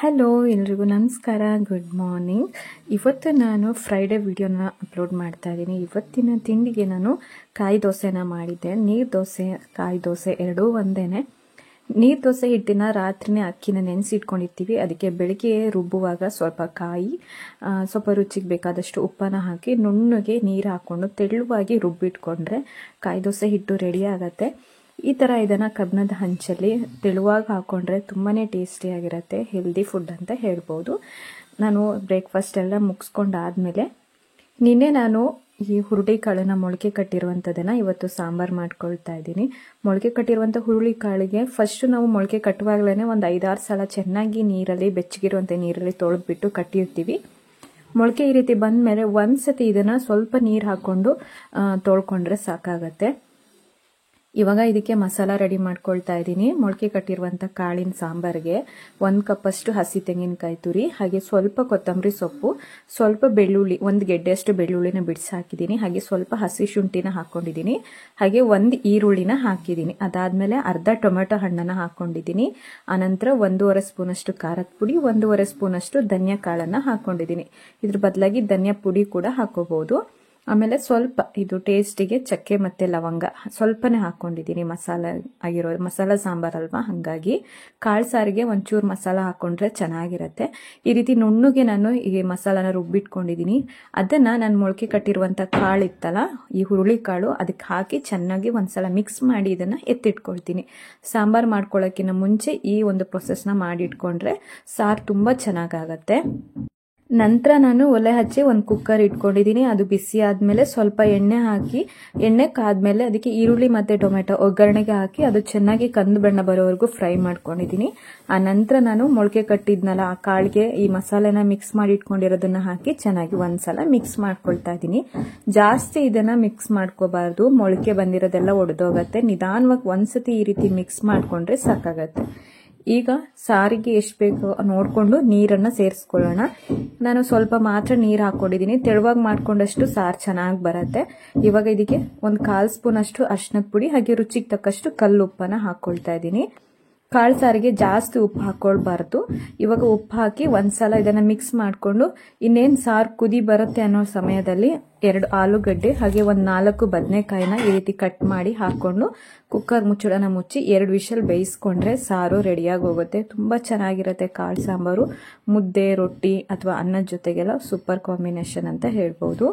Hello ಎಲ್ರಿಗೂ ನಮಸ್ಕಾರ, good morning. ಇವತ್ತು ನಾನು ಫ್ರೈಡೇ ವಿಡಿಯೋನ ಅಪ್ಲೋಡ್ ಮಾಡ್ತಾ ಇದ್ದೀನಿ. ಇವತ್ತಿನ ತಿಂಡಿಗೆ ನಾನು ಕಾಯಿ ದೋಸೆನ ಮಾಡಿದ್ದೆ. ನೀರು ದೋಸೆ, ಕಾಯಿ ದೋಸೆ ಎರಡೂ ಒಂದೇ. ನೀರು ದೋಸೆ ಹಿಟ್ಟಿನ ರಾತ್ರಿನೇ ಅಕ್ಕಿನ ನೆನೆಸಿಟ್ಕೊಂಡಿರ್ತೀವಿ. ಅದಕ್ಕೆ ಬೆಳಿಗ್ಗೆ ರುಬ್ಬುವಾಗ ಸ್ವಲ್ಪ ಕಾಯಿ, ಸ್ವಲ್ಪ ರುಚಿಗೆ ಬೇಕಾದಷ್ಟು ಉಪ್ಪನ್ನು ಹಾಕಿ ನುಣ್ಣಗೆ ನೀರು ಹಾಕ್ಕೊಂಡು ತೆಳುವಾಗಿ ರುಬ್ಬಿಟ್ಕೊಂಡ್ರೆ ಕಾಯಿ ದೋಸೆ ಹಿಟ್ಟು ರೆಡಿ ಆಗುತ್ತೆ. ಈ ಥರ ಇದನ್ನು ಕಬ್ಬಿಣದ ಹಂಚಲ್ಲಿ ತೆಳುವಾಗಿ ಹಾಕ್ಕೊಂಡ್ರೆ ತುಂಬಾ ಟೇಸ್ಟಿಯಾಗಿರುತ್ತೆ. ಹೆಲ್ದಿ ಫುಡ್ ಅಂತ ಹೇಳ್ಬೋದು. ನಾನು ಬ್ರೇಕ್ಫಾಸ್ಟ್ ಎಲ್ಲ ಮುಗಿಸ್ಕೊಂಡಾದ್ಮೇಲೆ ನಿನ್ನೆ ನಾನು ಈ ಹುರುಳಿಕಾಳನ್ನು ಮೊಳಕೆ ಕಟ್ಟಿರುವಂಥದ್ದನ್ನು ಇವತ್ತು ಸಾಂಬಾರು ಮಾಡ್ಕೊಳ್ತಾ ಇದ್ದೀನಿ. ಮೊಳಕೆ ಕಟ್ಟಿರುವಂಥ ಹುರುಳಿಕಾಳಿಗೆ ಫಸ್ಟು ನಾವು ಮೊಳಕೆ ಕಟ್ಟುವಾಗಲೇ ಒಂದು 5-6 ಸಲ ಚೆನ್ನಾಗಿ ನೀರಲ್ಲಿ, ಬೆಚ್ಚಗಿರುವಂಥ ನೀರಲ್ಲಿ ತೊಳೆದ್ಬಿಟ್ಟು ಕಟ್ಟಿರ್ತೀವಿ. ಮೊಳಕೆ ಈ ರೀತಿ ಬಂದ ಮೇಲೆ ಒಂದ್ಸತಿ ಇದನ್ನು ಸ್ವಲ್ಪ ನೀರು ಹಾಕ್ಕೊಂಡು ತೊಳ್ಕೊಂಡ್ರೆ ಸಾಕಾಗತ್ತೆ. ಇವಾಗ ಇದಕ್ಕೆ ಮಸಾಲ ರೆಡಿ ಮಾಡ್ಕೊಳ್ತಾ ಇದ್ದೀನಿ. ಮೊಳಕೆ ಕಟ್ಟಿರುವಂಥ ಕಾಳಿನ ಸಾಂಬಾರಿಗೆ 1 ಕಪ್ಪಷ್ಟು ಹಸಿ ತೆಂಗಿನಕಾಯಿ ತುರಿ, ಹಾಗೆ ಸ್ವಲ್ಪ ಕೊತ್ತಂಬರಿ ಸೊಪ್ಪು, ಸ್ವಲ್ಪ ಬೆಳ್ಳುಳ್ಳಿ, 1 ಗೆಡ್ಡೆಯಷ್ಟು ಬೆಳ್ಳುಳ್ಳಿನ ಬಿಡಿಸಿ ಹಾಕಿದ್ದೀನಿ. ಹಾಗೆ ಸ್ವಲ್ಪ ಹಸಿ ಶುಂಠಿನ ಹಾಕೊಂಡಿದ್ದೀನಿ. ಹಾಗೆ 1 ಈರುಳ್ಳಿನ ಹಾಕಿದ್ದೀನಿ. ಅದಾದ್ಮೇಲೆ ಅರ್ಧ ಟೊಮೆಟೊ ಹಣ್ಣನ್ನು ಹಾಕೊಂಡಿದ್ದೀನಿ. ಆನಂತರ 1.5 ಸ್ಪೂನಷ್ಟು ಖಾರದ ಪುಡಿ, 1.5 ಸ್ಪೂನಷ್ಟು ಧನಿಯಾ ಕಾಳನ್ನು ಹಾಕೊಂಡಿದ್ದೀನಿ. ಇದ್ರ ಬದಲಾಗಿ ಧನಿಯಾ ಪುಡಿ ಕೂಡ ಹಾಕೋಬಹುದು. ಆಮೇಲೆ ಸ್ವಲ್ಪ ಇದು ಟೇಸ್ಟಿಗೆ ಚಕ್ಕೆ ಮತ್ತು ಲವಂಗ ಸ್ವಲ್ಪನೇ ಹಾಕ್ಕೊಂಡಿದ್ದೀನಿ. ಮಸಾಲ ಸಾಂಬಾರಲ್ವಾ, ಹಾಗಾಗಿ ಕಾಳು ಸಾರಿಗೆ ಒಂಚೂರು ಮಸಾಲ ಹಾಕ್ಕೊಂಡ್ರೆ ಚೆನ್ನಾಗಿರುತ್ತೆ. ಈ ರೀತಿ ನುಣ್ಣಗೆ ನಾನು ಈ ಮಸಾಲಾನ ರುಬ್ಬಿಟ್ಕೊಂಡಿದ್ದೀನಿ. ಅದನ್ನು ನಾನು ಮೊಳಕೆ ಕಟ್ಟಿರುವಂಥ ಕಾಳು ಇತ್ತಲ್ಲ, ಈ ಹುರುಳಿ ಕಾಳು, ಅದಕ್ಕೆ ಹಾಕಿ ಚೆನ್ನಾಗಿ ಒಂದ್ಸಲ ಮಿಕ್ಸ್ ಮಾಡಿ ಇದನ್ನು ಎತ್ತಿಟ್ಕೊಳ್ತೀನಿ. ಸಾಂಬಾರು ಮಾಡ್ಕೊಳ್ಳೋಕ್ಕಿಂತ ಮುಂಚೆ ಈ ಒಂದು ಪ್ರೊಸೆಸ್ನ ಮಾಡಿಟ್ಕೊಂಡ್ರೆ ಸಾರು ತುಂಬ ಚೆನ್ನಾಗಾಗತ್ತೆ. ನಂತರ ನಾನು ಒಲೆ ಹಚ್ಚಿ 1 ಕುಕ್ಕರ್ ಇಟ್ಕೊಂಡಿದ್ದೀನಿ. ಅದು ಬಿಸಿ ಆದಮೇಲೆ ಸ್ವಲ್ಪ ಎಣ್ಣೆ ಹಾಕಿ, ಎಣ್ಣೆ ಕಾದ್ಮೇಲೆ ಅದಕ್ಕೆ ಈರುಳ್ಳಿ ಮತ್ತು ಟೊಮೆಟೊ ಒಗ್ಗರಣೆಗೆ ಹಾಕಿ ಅದು ಚೆನ್ನಾಗಿ ಕಂದು ಬಣ್ಣ ಬರೋವರೆಗೂ ಫ್ರೈ ಮಾಡ್ಕೊಂಡಿದ್ದೀನಿ. ಆ ನಂತರ ನಾನು ಮೊಳಕೆ ಕಟ್ಟಿದ್ನಲ್ಲ ಆ ಕಾಳಿಗೆ ಈ ಮಸಾಲೆನ ಮಿಕ್ಸ್ ಮಾಡಿ ಇಟ್ಕೊಂಡಿರೋದನ್ನ ಹಾಕಿ ಚೆನ್ನಾಗಿ ಒಂದ್ಸಲ ಮಿಕ್ಸ್ ಮಾಡ್ಕೊಳ್ತಾ ಇದ್ದೀನಿ. ಜಾಸ್ತಿ ಇದನ್ನ ಮಿಕ್ಸ್ ಮಾಡ್ಕೋಬಾರ್ದು, ಮೊಳಕೆ ಬಂದಿರೋದೆಲ್ಲ ಒಡೆದೋಗತ್ತೆ. ನಿಧಾನವಾಗಿ ಒಂದ್ಸತಿ ಈ ರೀತಿ ಮಿಕ್ಸ್ ಮಾಡ್ಕೊಂಡ್ರೆ ಸಾಕಾಗತ್ತೆ. ಈಗ ಸಾರಿಗೆ ಎಷ್ಟು ಬೇಕೋ ನೋಡಿಕೊಂಡು ನೀರನ್ನು ಸೇರಿಸ್ಕೊಳ್ಳೋಣ. ನಾನು ಸ್ವಲ್ಪ ಮಾತ್ರ ನೀರು ಹಾಕ್ಕೊಂಡಿದ್ದೀನಿ. ತೆಳುವಾಗಿ ಮಾಡ್ಕೊಂಡಷ್ಟು ಸಾರು ಚೆನ್ನಾಗಿ ಬರುತ್ತೆ. ಇವಾಗ ಇದಕ್ಕೆ 1/4 ಸ್ಪೂನ್ ಅಷ್ಟು ಅರಿಶಿನದ ಪುಡಿ, ಹಾಗೆ ರುಚಿಗೆ ತಕ್ಕಷ್ಟು ಕಲ್ಲುಪ್ಪನ್ನು ಹಾಕ್ಕೊಳ್ತಾ ಇದ್ದೀನಿ. ಕಾಳು ಸಾರಿಗೆ ಜಾಸ್ತಿ ಉಪ್ಪು ಹಾಕ್ಕೊಳ್ಬಾರ್ದು. ಇವಾಗ ಉಪ್ಪು ಹಾಕಿ ಒಂದ್ಸಲ ಇದನ್ನು ಮಿಕ್ಸ್ ಮಾಡಿಕೊಂಡು ಇನ್ನೇನು ಸಾರು ಕುದಿ ಬರುತ್ತೆ ಅನ್ನೋ ಸಮಯದಲ್ಲಿ 2 ಆಲೂಗಡ್ಡೆ ಹಾಗೆ 4 ಬದನೆಕಾಯಿನ ಈ ರೀತಿ ಕಟ್ ಮಾಡಿ ಹಾಕ್ಕೊಂಡು ಕುಕ್ಕರ್ ಮುಚ್ಚಳನ ಮುಚ್ಚಿ 2 ವಿಷಲ್ ಬೇಯಿಸ್ಕೊಂಡ್ರೆ ಸಾರು ರೆಡಿಯಾಗಿ ಹೋಗುತ್ತೆ. ತುಂಬ ಚೆನ್ನಾಗಿರುತ್ತೆ ಕಾಳು ಸಾಂಬಾರು. ಮುದ್ದೆ, ರೊಟ್ಟಿ ಅಥವಾ ಅನ್ನದ ಜೊತೆಗೆಲ್ಲ ಸೂಪರ್ ಕಾಂಬಿನೇಷನ್ ಅಂತ ಹೇಳ್ಬೋದು.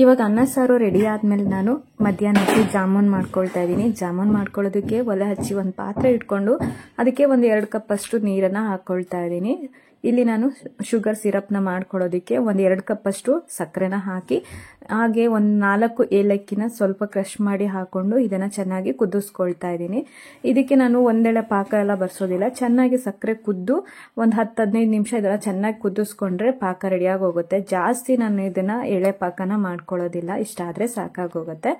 ಇವಾಗ ಅನ್ನ ಸಾರು ರೆಡಿ ಆದ್ಮೇಲೆ ನಾನು ಮಧ್ಯಾಹ್ನಕ್ಕೆ ಜಾಮೂನ್ ಮಾಡ್ಕೊಳ್ತಾ ಇದ್ದೀನಿ. ಜಾಮೂನ್ ಮಾಡ್ಕೊಳ್ಳೋದಕ್ಕೆ ಒಲೆ ಹಚ್ಚಿ 1 ಪಾತ್ರೆ ಇಟ್ಕೊಂಡು ಅದಕ್ಕೆ 2 ಕಪ್ ಅಷ್ಟು ನೀರನ್ನು ಹಾಕ್ಕೊಳ್ತಾ ಇದ್ದೀನಿ. ಇಲ್ಲಿ ನಾನು ಶುಗರ್ ಸಿರಪ್ನ ಮಾಡ್ಕೊಳ್ಳೋದಕ್ಕೆ 2 ಕಪ್ ಅಷ್ಟು ಸಕ್ಕರೆನ ಹಾಕಿ, ಹಾಗೆ 4 ಏಲಕ್ಕಿನ ಸ್ವಲ್ಪ ಕ್ರಷ್ ಮಾಡಿ ಹಾಕೊಂಡು ಇದನ್ನ ಚೆನ್ನಾಗಿ ಕುದಿಸ್ಕೊಳ್ತಾ ಇದ್ದೀನಿ. ಇದಕ್ಕೆ ನಾನು ಒಂದೆಳೆ ಪಾಕ ಎಲ್ಲ ಬರ್ಸೋದಿಲ್ಲ. ಚೆನ್ನಾಗಿ ಸಕ್ಕರೆ ಕುದ್ದು 10-15 ನಿಮಿಷ ಇದನ್ನ ಚೆನ್ನಾಗಿ ಕುದಿಸ್ಕೊಂಡ್ರೆ ಪಾಕ ರೆಡಿಯಾಗಿ ಹೋಗುತ್ತೆ. ಜಾಸ್ತಿ ನಾನು ಇದನ್ನ ಎಳೆ ಪಾಕನ ಮಾಡ್ಕೊಳ್ಳೋದಿಲ್ಲ, ಇಷ್ಟ ಆದ್ರೆ ಸಾಕಾಗೋಗುತ್ತೆ.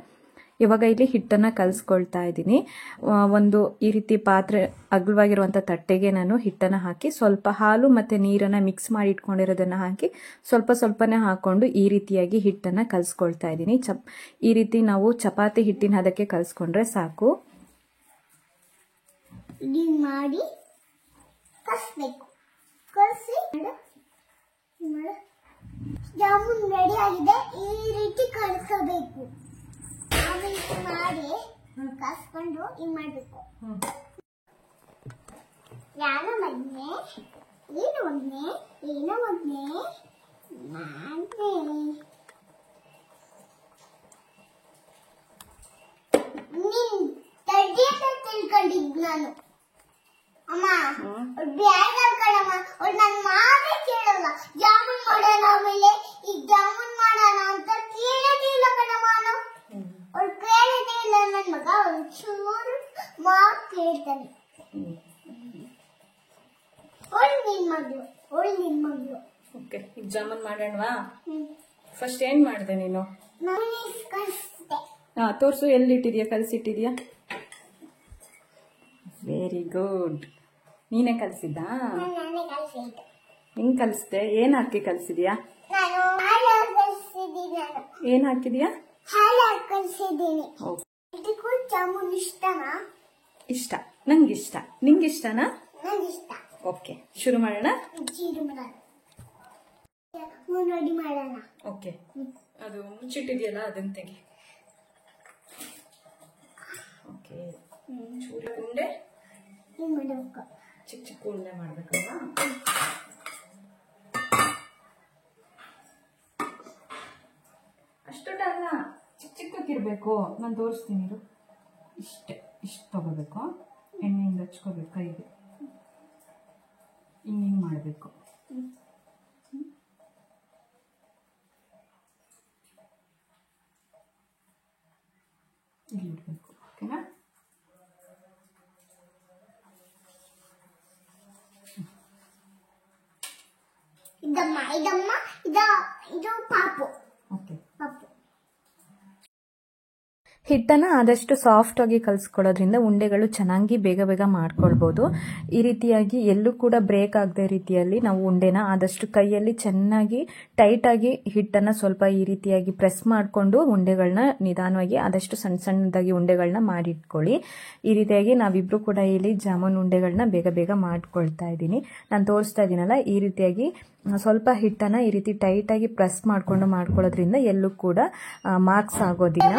ಇವಾಗ ಇಲ್ಲಿ ಹಿಟ್ಟನ್ನು ಕಲಿಸ್ಕೊಳ್ತಾ ಇದ್ದೀನಿ. ಈ ರೀತಿ ಪಾತ್ರೆ ಅಗಲವಾಗಿರುವಂಥ ತಟ್ಟೆಗೆ ನಾನು ಹಿಟ್ಟನ್ನು ಹಾಕಿ ಸ್ವಲ್ಪ ಹಾಲು ಮತ್ತು ನೀರನ್ನು ಮಿಕ್ಸ್ ಮಾಡಿ ಇಟ್ಕೊಂಡಿರೋದನ್ನು ಹಾಕಿ ಸ್ವಲ್ಪನೇ ಹಾಕೊಂಡು ಈ ರೀತಿಯಾಗಿ ಹಿಟ್ಟನ್ನು ಕಲಿಸ್ಕೊಳ್ತಾ ಇದ್ದೀನಿ. ಈ ರೀತಿ ನಾವು ಚಪಾತಿ ಹಿಟ್ಟಿನ ಹದಕ್ಕೆ ಕಲಿಸ್ಕೊಂಡ್ರೆ ಸಾಕು. ಮಾಡಿ ಕಲಿಸ್ಬೇಕು. ಕಲಿಸಿ ಜಾಮೂನ್ ರೆಡಿ ಆಗಿದೆ. ಈ ರೀತಿ ಕಲಿಸಬೇಕು. ಮಾಡಿ ಕಸ್ಕೊಂಡು ಹಿಂಗ್ ಮಾಡ್ಬೇಕು. ಏನೋ ಮೊದ್ಲೇ ಮಾಡ್ದೆ. ನೀನ್ ತಡ್ಡಿ ಅಂತ ತಿಳ್ಕೊಂಡಿದ್ ನಾನು. ಅಮ್ಮ ಬ್ಯಾಗ್ ಹಾಕಳಮ್ಮ, ಅವ್ಳು ನನ್ನ ಮಾತೇ ಕೇಳಲ್ಲ. ಜಾಮೂನ್ ಮಾಡೋಣ, ಆಮೇಲೆ ಈಗ ಜಾಮೂನ್ ಮಾಡೋಣ ಅಂತ ಕೇಳೋದಿಲ್ಲ ಕಣಮ್ಮ. ಅವ್ಳು ಕೇಳೋದೇ ಇಲ್ಲ. ನನ್ನ ಮಗ ಒಂಚೂರು ಮಾತು ಕೇಳ್ತಾನೆ. ಅವಳು ನಿನ್ ಮಗಳು. ಓಕೆ, ಈಗ ಜಾಮೂನ್ ಮಾಡೋಣವಾ? ಫಸ್ಟ್ ಏನ್ ಮಾಡಿದೆ ನೀನು? ತೋರ್ಸು, ಎಲ್ಲಿಟ್ಟಿದ್ಯಾ? ಕಲಸಿಟ್ಟಿದ್ಯಾ? Very good. ನೀನೇ ಕಲಸಿದ್ದಾ? ಹೆಂಗ್ ಕಲಿಸ್ದೆ? ಏನ್ ಹಾಕಿ ಕಲಸಿದ್ಯಾ? ಏನ್ ಹಾಕಿದ್ಯಾ? ಕಲಿಸಿದ್ದೀನಿ. ಜಾಮೂನ್ ಇಷ್ಟನಾ? ಇಷ್ಟ, ನಂಗಿಷ್ಟ. ನಿಂಗಿಷ್ಟನಾ? ನಂಗಿಷ್ಟ. ಓಕೆ, ಶುರು ಮಾಡೋಣ. ರೆಡಿ ಮಾಡೋಣ. ಓಕೆ, ಅದು ಮುಚ್ಚಿಟ್ಟಿದೆಯಲ್ಲ ಅದನ್ನ ತೆಗಿ. ಓಕೆ, ಚೂರು ಉಂಡೆ ಚಿಕ್ಕ ಚಿಕ್ಕ ಉಂಡೆ ಮಾಡ್ಬೇಕಲ್ವಾ? ಅಷ್ಟೊಟ್ಟಲ್ಲ, ಚಿಕ್ಕ ಚಿಕ್ಕಕ್ಕಿರ್ಬೇಕು. ನಾನು ತೋರಿಸ್ತೀನಿ. ಇದು ಇಷ್ಟು ತಗೋಬೇಕು. ಎಣ್ಣೆಯಿಂದ ಹಚ್ಕೋಬೇಕು ಕೈಗೆ. ಹಿಂಗೆ ಮಾಡಬೇಕು. ಇಲ್ಲಿ ಇಡಬೇಕು. ಓಕೆನಾ? ಇದು ಪಾಪು. ಓಕೆ, ಪಾಪು ಹಿಟ್ಟನ್ನು ಆದಷ್ಟು ಸಾಫ್ಟ್ ಆಗಿ ಕಲಿಸ್ಕೊಳ್ಳೋದ್ರಿಂದ ಉಂಡೆಗಳು ಚೆನ್ನಾಗಿ ಬೇಗ ಬೇಗ ಮಾಡ್ಕೊಳ್ಬೋದು. ಈ ರೀತಿಯಾಗಿ ಎಲ್ಲೂ ಕೂಡ ಬ್ರೇಕ್ ಆಗದೆ ರೀತಿಯಲ್ಲಿ ನಾವು ಉಂಡೆನ ಆದಷ್ಟು ಕೈಯಲ್ಲಿ ಚೆನ್ನಾಗಿ ಟೈಟಾಗಿ ಹಿಟ್ಟನ್ನು ಸ್ವಲ್ಪ ಈ ರೀತಿಯಾಗಿ ಪ್ರೆಸ್ ಮಾಡಿಕೊಂಡು ಉಂಡೆಗಳನ್ನ ನಿಧಾನವಾಗಿ ಆದಷ್ಟು ಸಣ್ಣ ಸಣ್ಣದಾಗಿ ಉಂಡೆಗಳನ್ನ ಮಾಡಿಟ್ಕೊಳ್ಳಿ. ಈ ರೀತಿಯಾಗಿ ನಾವಿಬ್ರು ಕೂಡ ಇಲ್ಲಿ ಜಾಮೂನ್ ಉಂಡೆಗಳನ್ನ ಬೇಗ ಬೇಗ ಮಾಡ್ಕೊಳ್ತಾ ಇದ್ದೀನಿ. ನಾನು ತೋರಿಸ್ತಾ ಇದ್ದೀನಲ್ಲ, ಈ ರೀತಿಯಾಗಿ ಸ್ವಲ್ಪ ಹಿಟ್ಟನ್ನು ಈ ರೀತಿ ಟೈಟಾಗಿ ಪ್ರೆಸ್ ಮಾಡಿಕೊಂಡು ಮಾಡ್ಕೊಳ್ಳೋದ್ರಿಂದ ಎಲ್ಲೂ ಕೂಡ ಮಾರ್ಕ್ಸ್ ಆಗೋದಿಲ್ಲ.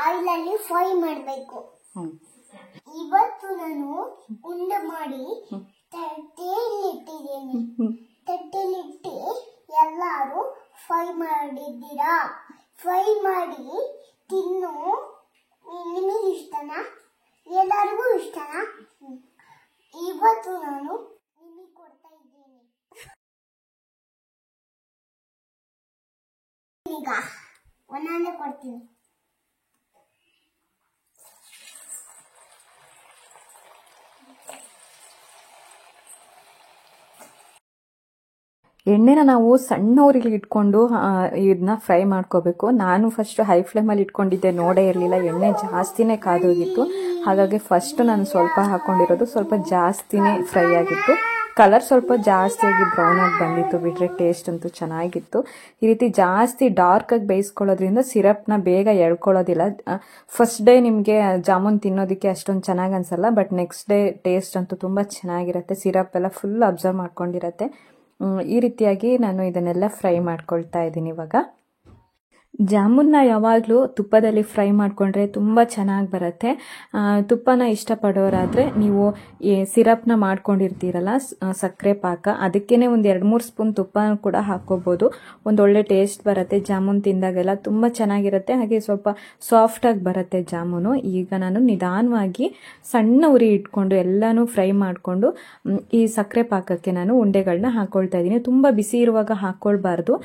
ಆಯಿಲ್ ಅಲ್ಲಿ ಫ್ರೈ ಮಾಡಬೇಕು. ಇವತ್ತು ನಾನು ಉಂಡೆ ಮಾಡಿ ತಟ್ಟೆಯಲ್ಲಿಟ್ಟಿದ್ದೀನಿ. ತಟ್ಟೆಯಲ್ಲಿಟ್ಟು ಎಲ್ಲರೂ ಫ್ರೈ ಮಾಡಿದ್ದೀರಾ? ಫ್ರೈ ಮಾಡಿ ತಿನ್ನು. ನಿಮಗೆ ಇಷ್ಟನಾ? ಎಲ್ಲರಿಗೂ ಇಷ್ಟನಾ? ಇವತ್ತು ನಾನು ನಿಮಗೆ ಕೊಡ್ತಾ ಇದ್ದೀನಿ. ಈಗ ಒಂದೊಂದೇ ಕೊಡ್ತೀನಿ. ಎಣ್ಣೆನ ನಾವು ಸಣ್ಣ ಉರಿಲಿ ಇಟ್ಕೊಂಡು ಇದನ್ನ ಫ್ರೈ ಮಾಡ್ಕೋಬೇಕು. ನಾನು ಫಸ್ಟ್ ಹೈ ಫ್ಲೇಮಲ್ಲಿ ಇಟ್ಕೊಂಡಿದ್ದೆ, ನೋಡೇ ಇರಲಿಲ್ಲ, ಎಣ್ಣೆ ಜಾಸ್ತಿನೇ ಕಾದೋಗಿತ್ತು. ಹಾಗಾಗಿ ಫಸ್ಟ್ ನಾನು ಸ್ವಲ್ಪ ಹಾಕೊಂಡಿರೋದು, ಸ್ವಲ್ಪ ಜಾಸ್ತಿನೇ ಫ್ರೈ ಆಗಿತ್ತು. ಕಲರ್ ಸ್ವಲ್ಪ ಜಾಸ್ತಿಯಾಗಿ ಬ್ರೌನ್ ಆಗಿ ಬಂದಿತ್ತು ಬಿಟ್ರೆ ಟೇಸ್ಟ್ ಅಂತೂ ಚೆನ್ನಾಗಿತ್ತು. ಈ ರೀತಿ ಜಾಸ್ತಿ ಡಾರ್ಕ್ ಆಗಿ ಬೇಯಿಸ್ಕೊಳ್ಳೋದ್ರಿಂದ ಸಿರಪ್ನ ಬೇಗ ಎಳ್ಕೊಳ್ಳೋದಿಲ್ಲ. ಫಸ್ಟ್ ಡೇ ನಿಮಗೆ ಜಾಮೂನ್ ತಿನ್ನೋದಕ್ಕೆ ಅಷ್ಟೊಂದು ಚೆನ್ನಾಗಿ ಅನ್ಸಲ್ಲ, ಬಟ್ ನೆಕ್ಸ್ಟ್ ಡೇ ಟೇಸ್ಟ್ ಅಂತೂ ತುಂಬ ಚೆನ್ನಾಗಿರುತ್ತೆ. ಸಿರಪ್ ಎಲ್ಲ ಫುಲ್ ಅಬ್ಸರ್ವ್ ಮಾಡ್ಕೊಂಡಿರತ್ತೆ. ಈ ರೀತಿಯಾಗಿ ನಾನು ಇದನ್ನೆಲ್ಲ ಫ್ರೈ ಮಾಡ್ಕೊಳ್ತಾ ಇದ್ದೀನಿ. ಇವಾಗ ಜಾಮೂನ್ನ ಯಾವಾಗಲೂ ತುಪ್ಪದಲ್ಲಿ ಫ್ರೈ ಮಾಡಿಕೊಂಡ್ರೆ ತುಂಬ ಚೆನ್ನಾಗಿ ಬರುತ್ತೆ. ತುಪ್ಪನ ಇಷ್ಟಪಡೋರಾದರೆ ನೀವು ಈ ಸಿರಪ್ನ ಮಾಡ್ಕೊಂಡಿರ್ತೀರಲ್ಲ, ಸಕ್ಕರೆ ಪಾಕ, ಅದಕ್ಕೇ ಒಂದು 2-3 ಸ್ಪೂನ್ ತುಪ್ಪ ಕೂಡ ಹಾಕ್ಕೋಬೋದು. ಒಂದೊಳ್ಳೆ ಟೇಸ್ಟ್ ಬರುತ್ತೆ. ಜಾಮೂನ್ ತಿಂದಾಗೆಲ್ಲ ತುಂಬ ಚೆನ್ನಾಗಿರುತ್ತೆ. ಹಾಗೆ ಸ್ವಲ್ಪ ಸಾಫ್ಟಾಗಿ ಬರುತ್ತೆ ಜಾಮೂನು. ಈಗ ನಾನು ನಿಧಾನವಾಗಿ ಸಣ್ಣ ಉರಿ ಇಟ್ಕೊಂಡು ಎಲ್ಲನೂ ಫ್ರೈ ಮಾಡಿಕೊಂಡು ಈ ಸಕ್ಕರೆ ಪಾಕಕ್ಕೆ ನಾನು ಉಂಡೆಗಳನ್ನ ಹಾಕ್ಕೊಳ್ತಾ ಇದ್ದೀನಿ. ತುಂಬ ಬಿಸಿ ಇರುವಾಗ ಹಾಕ್ಕೊಳ್ಬಾರ್ದು.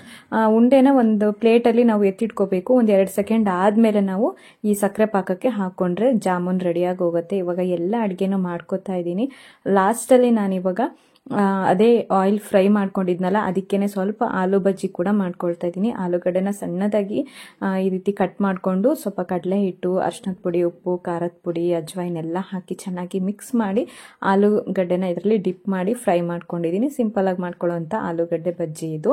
ಉಂಡೆನ ಒಂದು ಪ್ಲೇಟಲ್ಲಿ ನಾವು ಇಟ್ಕೋಬೇಕು. ಒಂದು 2 ಸೆಕೆಂಡ್ ಆದಮೇಲೆ ನಾವು ಈ ಸಕ್ಕರೆ ಪಾಕಕ್ಕೆ ಹಾಕೊಂಡ್ರೆ ಜಾಮೂನ್ ರೆಡಿಯಾಗಿ ಹೋಗುತ್ತೆ. ಇವಾಗ ಎಲ್ಲ ಅಡುಗೆನೂ ಮಾಡ್ಕೋತಾ ಇದ್ದೀನಿ. ಲಾಸ್ಟಲ್ಲಿ ನಾನು ಇವಾಗ ಅದೇ ಆಯಿಲ್ ಫ್ರೈ ಮಾಡ್ಕೊಂಡಿದ್ನಲ್ಲ, ಅದಕ್ಕೇನೆ ಸ್ವಲ್ಪ ಆಲೂ ಬಜ್ಜಿ ಕೂಡ ಮಾಡ್ಕೊಳ್ತಾ ಇದ್ದೀನಿ. ಆಲೂಗಡ್ಡೆನ ಸಣ್ಣದಾಗಿ ಈ ರೀತಿ ಕಟ್ ಮಾಡಿಕೊಂಡು ಸ್ವಲ್ಪ ಕಡಲೆ ಹಿಟ್ಟು, ಅರಿಶಿನದ ಪುಡಿ, ಉಪ್ಪು, ಖಾರದ ಪುಡಿ, ಅಜ್ವೈನ್ ಎಲ್ಲ ಹಾಕಿ ಚೆನ್ನಾಗಿ ಮಿಕ್ಸ್ ಮಾಡಿ ಆಲೂಗಡ್ಡೆನ ಇದರಲ್ಲಿ ಡಿಪ್ ಮಾಡಿ ಫ್ರೈ ಮಾಡ್ಕೊಂಡಿದ್ದೀನಿ. ಸಿಂಪಲಾಗಿ ಮಾಡ್ಕೊಳ್ಳೋವಂಥ ಆಲೂಗಡ್ಡೆ ಬಜ್ಜಿ ಇದು.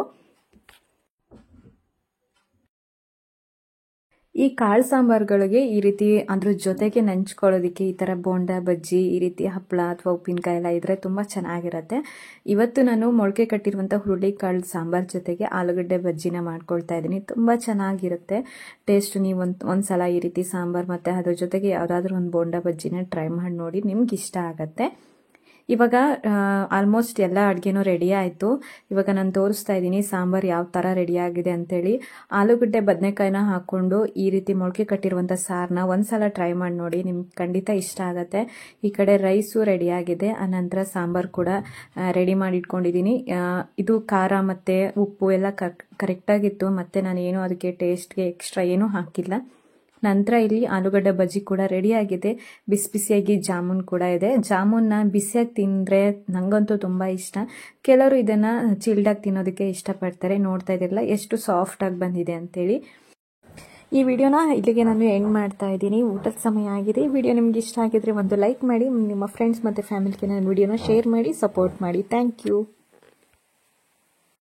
ಈ ಕಾಳು ಸಾಂಬಾರುಗಳಿಗೆ ಈ ರೀತಿ ಅದ್ರ ಜೊತೆಗೆ ನೆಂಚ್ಕೊಳ್ಳೋದಕ್ಕೆ ಈ ಥರ ಬೋಂಡ ಬಜ್ಜಿ, ಈ ರೀತಿ ಹಪ್ಪಳ ಅಥವಾ ಉಪ್ಪಿನಕಾಯಿ ಎಲ್ಲ ಇದ್ರೆ ತುಂಬ ಚೆನ್ನಾಗಿರುತ್ತೆ. ಇವತ್ತು ನಾನು ಮೊಳಕೆ ಕಟ್ಟಿರುವಂಥ ಹುರುಳಿಕಾಳು ಸಾಂಬಾರು ಜೊತೆಗೆ ಆಲೂಗಡ್ಡೆ ಬಜ್ಜಿನ ಮಾಡ್ಕೊಳ್ತಾ ಇದ್ದೀನಿ. ತುಂಬ ಚೆನ್ನಾಗಿರುತ್ತೆ ಟೇಸ್ಟ್. ನೀವು ಒಂದ್ಸಲ ಈ ರೀತಿ ಸಾಂಬಾರು ಮತ್ತು ಅದ್ರ ಜೊತೆಗೆ ಯಾವುದಾದ್ರೂ ಒಂದು ಬೋಂಡ ಬಜ್ಜಿನ ಟ್ರೈ ಮಾಡಿ ನೋಡಿ, ನಿಮ್ಗೆ ಇಷ್ಟ ಆಗುತ್ತೆ. ಇವಾಗ ಆಲ್ಮೋಸ್ಟ್ ಎಲ್ಲ ಅಡುಗೆನೂ ರೆಡಿ ಆಯಿತು. ಇವಾಗ ನಾನು ತೋರಿಸ್ತಾ ಇದ್ದೀನಿ ಸಾಂಬಾರು ಯಾವ ಥರ ರೆಡಿಯಾಗಿದೆ ಅಂತೇಳಿ. ಆಲೂಗಡ್ಡೆ ಬದನೆಕಾಯಿನ ಹಾಕ್ಕೊಂಡು ಈ ರೀತಿ ಮೊಳಕೆ ಕಟ್ಟಿರುವಂಥ ಸಾರನ್ನ ಒಂದ್ಸಲ ಟ್ರೈ ಮಾಡಿ ನೋಡಿ, ನಿಮ್ಗೆ ಖಂಡಿತ ಇಷ್ಟ ಆಗುತ್ತೆ. ಈ ಕಡೆ ರೈಸು ರೆಡಿಯಾಗಿದೆ, ಆನಂತರ ಸಾಂಬಾರು ಕೂಡ ರೆಡಿ ಮಾಡಿ ಇಟ್ಕೊಂಡಿದ್ದೀನಿ. ಇದು ಖಾರ ಮತ್ತು ಉಪ್ಪು ಎಲ್ಲ ಕರೆಕ್ಟಾಗಿತ್ತು, ಮತ್ತು ನಾನು ಏನೂ ಅದಕ್ಕೆ ಟೇಸ್ಟ್ಗೆ ಎಕ್ಸ್ಟ್ರಾ ಏನೂ ಹಾಕಿಲ್ಲ. ನಂತರ ಇಲ್ಲಿ ಆಲೂಗಡ್ಡೆ ಬಜ್ಜಿ ಕೂಡ ರೆಡಿಯಾಗಿದೆ. ಬಿಸಿ ಬಿಸಿಯಾಗಿ ಜಾಮೂನ್ ಕೂಡ ಇದೆ. ಜಾಮೂನ್ನ ಬಿಸಿಯಾಗಿ ತಿಂದರೆ ನನಗಂತೂ ತುಂಬ ಇಷ್ಟ. ಕೆಲವರು ಇದನ್ನು ಚಿಲ್ಡಾಗಿ ತಿನ್ನೋದಕ್ಕೆ ಇಷ್ಟಪಡ್ತಾರೆ. ನೋಡ್ತಾ ಇದ್ದಿರಲ್ಲ ಎಷ್ಟು ಸಾಫ್ಟಾಗಿ ಬಂದಿದೆ ಅಂತೇಳಿ. ಈ ವಿಡಿಯೋನ ಇಲ್ಲಿಗೆ ನಾನು ಎಂಡ್ ಮಾಡ್ತಾ ಇದ್ದೀನಿ. ಊಟದ ಸಮಯ ಆಗಿದೆ. ಈ ವಿಡಿಯೋ ನಿಮ್ಗೆ ಇಷ್ಟ ಆಗಿದ್ರೆ ಒಂದು ಲೈಕ್ ಮಾಡಿ, ನಿಮ್ಮ ಫ್ರೆಂಡ್ಸ್ ಮತ್ತು ಫ್ಯಾಮಿಲಿಗೆ ನನ್ನ ವಿಡಿಯೋನ ಶೇರ್ ಮಾಡಿ, ಸಪೋರ್ಟ್ ಮಾಡಿ. Thank you.